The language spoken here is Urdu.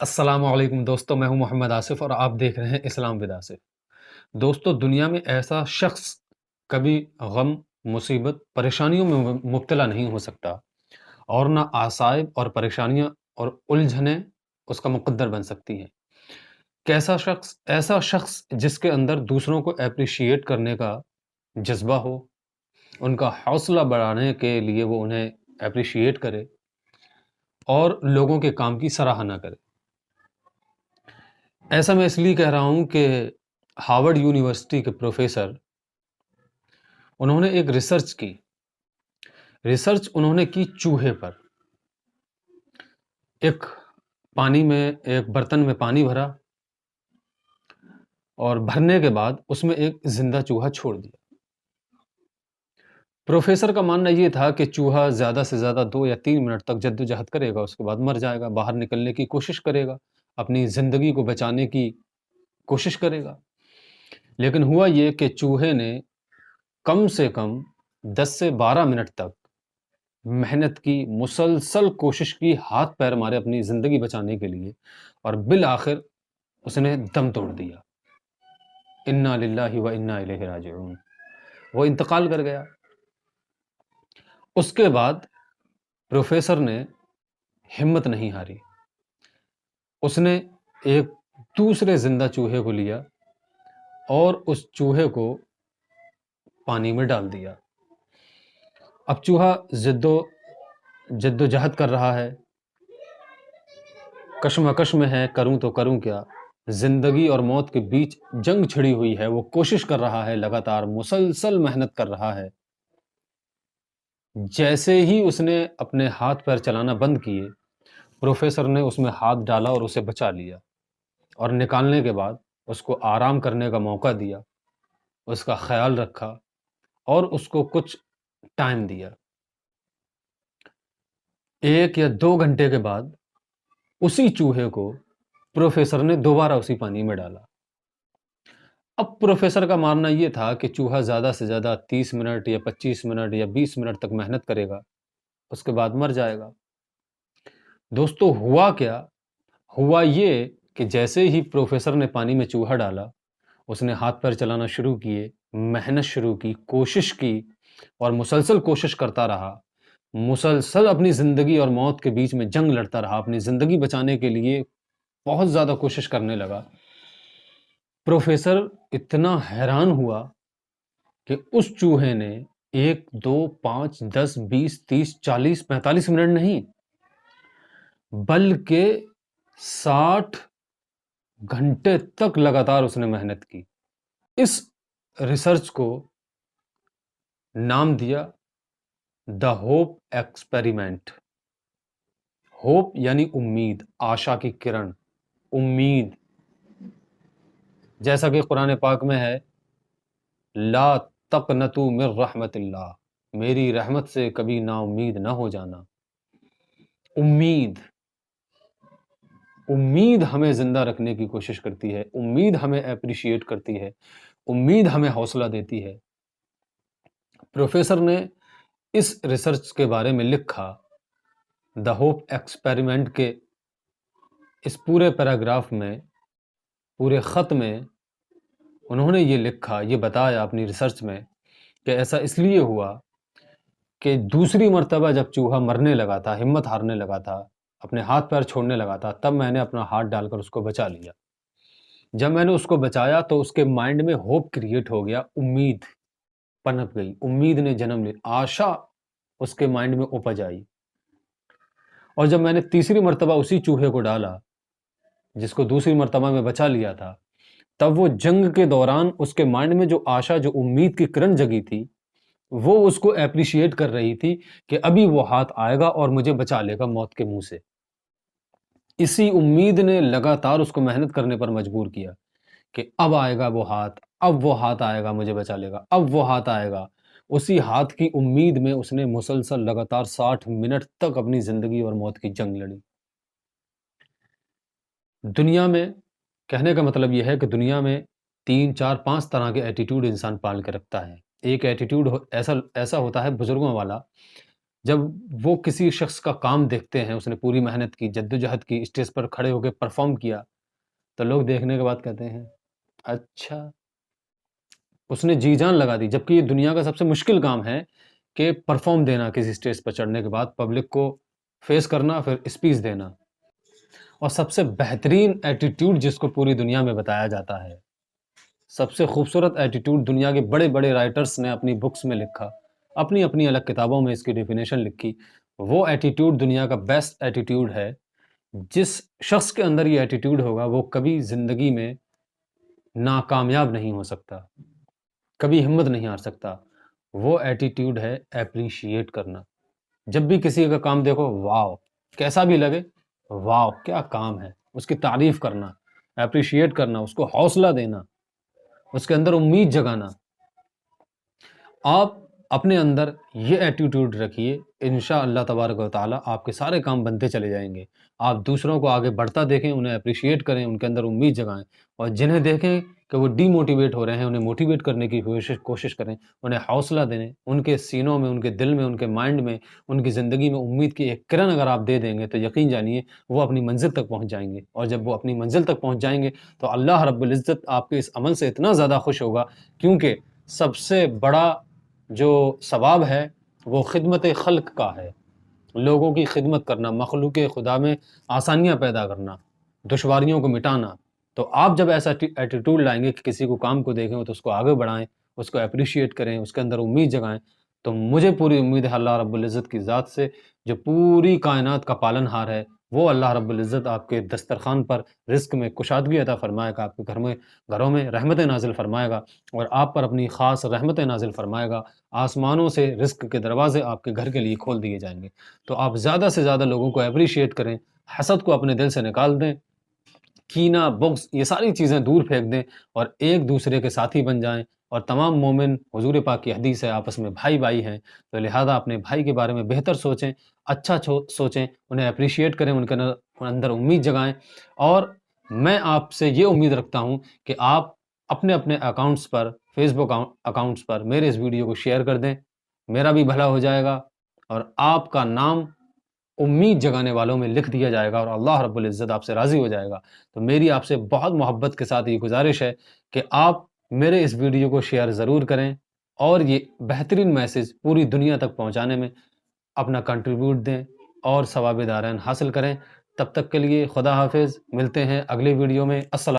السلام علیکم دوستو، میں ہوں محمد آصف اور آپ دیکھ رہے ہیں اسلام ود آصف۔ دوستو، دنیا میں ایسا شخص کبھی غم، مصیبت، پریشانیوں میں مبتلا نہیں ہو سکتا اور نہ عصائب اور پریشانیاں اور الجھنیں اس کا مقدر بن سکتی ہیں۔ کیسا شخص؟ ایسا شخص جس کے اندر دوسروں کو اپریشیٹ کرنے کا جذبہ ہو، ان کا حوصلہ بڑھانے کے لیے وہ انہیں اپریشیٹ کرے اور لوگوں کے کام کی سراہنا کرے۔ ایسا میں اس لیے کہہ رہا ہوں کہ ہارورڈ یونیورسٹی کے پروفیسر انہوں نے ایک ریسرچ انہوں نے کی چوہے پر۔ ایک برتن میں پانی بھرا اور بھرنے کے بعد اس میں ایک زندہ چوہا چھوڑ دیا۔ پروفیسر کا ماننا یہ تھا کہ چوہا زیادہ سے زیادہ 2 یا 3 منٹ تک جدوجہد کرے گا، اس کے بعد مر جائے گا، باہر نکلنے کی کوشش کرے گا، اپنی زندگی کو بچانے کی کوشش کرے گا۔ لیکن ہوا یہ کہ چوہے نے کم سے کم 10 سے 12 منٹ تک محنت کی، مسلسل کوشش کی، ہاتھ پیر مارے اپنی زندگی بچانے کے لیے، اور بالآخر اس نے دم توڑ دیا۔ انا للہ و انا الیہ راجعون، وہ انتقال کر گیا۔ اس کے بعد پروفیسر نے ہمت نہیں ہاری، اس نے ایک دوسرے زندہ چوہے کو لیا اور اس چوہے کو پانی میں ڈال دیا۔ اب چوہا جد و جہد کر رہا ہے، کشمکش میں ہے، کروں تو کروں کیا، زندگی اور موت کے بیچ جنگ چھڑی ہوئی ہے، وہ کوشش کر رہا ہے، لگاتار مسلسل محنت کر رہا ہے۔ جیسے ہی اس نے اپنے ہاتھ پیر چلانا بند کیے، پروفیسر نے اس میں ہاتھ ڈالا اور اسے بچا لیا، اور نکالنے کے بعد اس کو آرام کرنے کا موقع دیا، اس کا خیال رکھا اور اس کو کچھ ٹائم دیا۔ 1 یا 2 گھنٹے کے بعد اسی چوہے کو پروفیسر نے دوبارہ اسی پانی میں ڈالا۔ اب پروفیسر کا ماننا یہ تھا کہ چوہا زیادہ سے زیادہ 30 منٹ یا 25 منٹ یا 20 منٹ تک محنت کرے گا، اس کے بعد مر جائے گا۔ دوستو، ہوا کیا؟ ہوا یہ کہ جیسے ہی پروفیسر نے پانی میں چوہا ڈالا، اس نے ہاتھ پیر چلانا شروع کیے، محنت شروع کی، کوشش کی، اور مسلسل کوشش کرتا رہا، مسلسل اپنی زندگی اور موت کے بیچ میں جنگ لڑتا رہا، اپنی زندگی بچانے کے لیے بہت زیادہ کوشش کرنے لگا۔ پروفیسر اتنا حیران ہوا کہ اس چوہے نے 1 2 5 10 20 30 40 45 منٹ نہیں بلکہ 60 گھنٹے تک لگاتار اس نے محنت کی۔ اس ریسرچ کو نام دیا دا ہوپ ایکسپیریمنٹ۔ ہوپ یعنی امید، آشا کی کرن، امید۔ جیسا کہ قرآن پاک میں ہے، لا تقنطوا من رحمت اللہ، میری رحمت سے کبھی نا امید نہ ہو جانا۔ امید ہمیں زندہ رکھنے کی کوشش کرتی ہے، امید ہمیں اپریشیٹ کرتی ہے، امید ہمیں حوصلہ دیتی ہے۔ پروفیسر نے اس ریسرچ کے بارے میں لکھا، دا ہوپ ایکسپیریمنٹ کے اس پورے پیراگراف میں، پورے خط میں انہوں نے یہ لکھا، یہ بتایا اپنی ریسرچ میں کہ ایسا اس لیے ہوا کہ دوسری مرتبہ جب چوہا مرنے لگا تھا، ہمت ہارنے لگا تھا، اپنے ہاتھ پیر چھوڑنے لگا تھا، تب میں نے اپنا ہاتھ ڈال کر اس کو بچا لیا۔ جب میں نے اس کو بچایا تو اس کے مائنڈ میں ہوپ کریٹ ہو گیا، امید پنپ گئی، امید نے جنم لی، آشا اس کے مائنڈ میں اپج آئی۔ اور جب میں نے تیسری مرتبہ اسی چوہے کو ڈالا جس کو دوسری مرتبہ میں بچا لیا تھا، تب وہ جنگ کے دوران اس کے مائنڈ میں جو آشا، جو امید کی کرن جگی تھی، وہ اس کو اپریشیٹ کر رہی تھی کہ ابھی وہ ہاتھ آئے گا اور مجھے بچا لے گا موت کے منہ سے۔ اسی امید نے لگاتار اس کو محنت کرنے پر مجبور کیا کہ اب آئے گا وہ ہاتھ، اب وہ ہاتھ آئے گا مجھے بچا لے گا، اب وہ ہاتھ آئے گا۔ اسی ہاتھ کی امید میں اس نے مسلسل لگاتار 60 منٹ تک اپنی زندگی اور موت کی جنگ لڑی۔ دنیا میں کہنے کا مطلب یہ ہے کہ دنیا میں 3 4 5 طرح کے ایٹیٹیوڈ انسان پال کے رکھتا ہے۔ ایک ایٹیٹیوڈ ایسا ہوتا ہے بزرگوں والا جب وہ کسی شخص کا کام دیکھتے ہیں، اس نے پوری محنت کی، جدوجہد کی، اسٹیج پر کھڑے ہو کے پرفارم کیا، تو لوگ دیکھنے کے بعد کہتے ہیں اچھا، اس نے جی جان لگا دی، جبکہ یہ دنیا کا سب سے مشکل کام ہے کہ پرفارم دینا کسی اسٹیج پر چڑھنے کے بعد، پبلک کو فیس کرنا، پھر اسپیچ دینا، اور سب سے بہترین ایٹیٹیوڈ جس کو پوری دنیا میں بتایا جاتا ہے، سب سے خوبصورت ایٹیٹیوڈ دنیا کے بڑے بڑے رائٹرز نے اپنی بکس میں لکھا، اپنی اپنی الگ کتابوں میں اس کی ڈیفینیشن لکھی، وہ ایٹیٹیوڈ دنیا کا بیسٹ ایٹیٹیوڈ ہے۔ جس شخص کے اندر یہ ایٹیٹیوڈ ہوگا وہ کبھی زندگی میں ناکامیاب نہیں ہو سکتا، کبھی ہمت نہیں ہار سکتا۔ وہ ایٹیٹیوڈ ہے اپریشیٹ کرنا۔ جب بھی کسی کا کام دیکھو، واو، کیسا بھی لگے، واو کیا کام ہے، اس کی تعریف کرنا، اپریشیٹ کرنا، اس کو حوصلہ دینا، اس کے اندر امید جگانا۔ آپ اپنے اندر یہ ایٹیٹیوڈ رکھیے، انشاءاللہ تبارک و تعالیٰ آپ کے سارے کام بنتے چلے جائیں گے۔ آپ دوسروں کو آگے بڑھتا دیکھیں، انہیں اپریشیٹ کریں، ان کے اندر امید جگائیں، اور جنہیں دیکھیں کہ وہ ڈی موٹیویٹ ہو رہے ہیں، انہیں موٹیویٹ کرنے کی کوشش کریں، انہیں حوصلہ دیں، ان کے سینوں میں، ان کے دل میں، ان کے مائنڈ میں، ان کی زندگی میں امید کی ایک کرن اگر آپ دے دیں گے تو یقین جانیے وہ اپنی منزل تک پہنچ جائیں گے، اور جب وہ اپنی منزل تک پہنچ جائیں گے تو اللہ رب العزت آپ کے اس عمل سے اتنا زیادہ خوش ہوگا، کیونکہ سب سے بڑا جو ثواب ہے وہ خدمت خلق کا ہے، لوگوں کی خدمت کرنا، مخلوق خدا میں آسانیاں پیدا کرنا، دشواریوں کو مٹانا۔ تو آپ جب ایسا ایٹیٹیوڈ لائیں گے کہ کسی کو کام کو دیکھیں تو اس کو آگے بڑھائیں، اس کو اپریشیٹ کریں، اس کے اندر امید جگائیں، تو مجھے پوری امید ہے اللہ رب العزت کی ذات سے جو پوری کائنات کا پالن ہار ہے، وہ اللہ رب العزت آپ کے دسترخوان پر رزق میں کشادگی عطا فرمائے گا، آپ کے گھروں میں رحمتیں نازل فرمائے گا، اور آپ پر اپنی خاص رحمتیں نازل فرمائے گا۔ آسمانوں سے رزق کے دروازے آپ کے گھر کے لیے کھول دیے جائیں گے۔ تو آپ زیادہ سے زیادہ لوگوں کو اپریشیٹ کریں، حسد کو اپنے دل سے نکال دیں، کینہ، بغض، یہ ساری چیزیں دور پھینک دیں، اور ایک دوسرے کے ساتھی بن جائیں۔ اور تمام مومن، حضور پاک کی حدیث ہے، آپس میں بھائی بھائی ہیں، تو لہٰذا اپنے بھائی کے بارے میں بہتر سوچیں، اچھا سوچیں، انہیں اپریشیٹ کریں، ان کے اندر امید جگائیں۔ اور میں آپ سے یہ امید رکھتا ہوں کہ آپ اپنے اپنے اکاؤنٹس پر، فیس بک اکاؤنٹس پر میرے اس ویڈیو کو شیئر کر دیں، میرا بھی بھلا ہو جائے گا، اور آپ کا نام امید جگانے والوں میں لکھ دیا جائے گا، اور اللہ رب العزت آپ سے راضی ہو جائے گا۔ تو میری آپ سے بہت محبت کے ساتھ یہ گزارش ہے کہ آپ میرے اس ویڈیو کو شیئر ضرور کریں، اور یہ بہترین میسج پوری دنیا تک پہنچانے میں اپنا کنٹریبیوٹ دیں، اور ثواب دارین حاصل کریں۔ تب تک کے لیے خدا حافظ، ملتے ہیں اگلے ویڈیو میں۔ السلام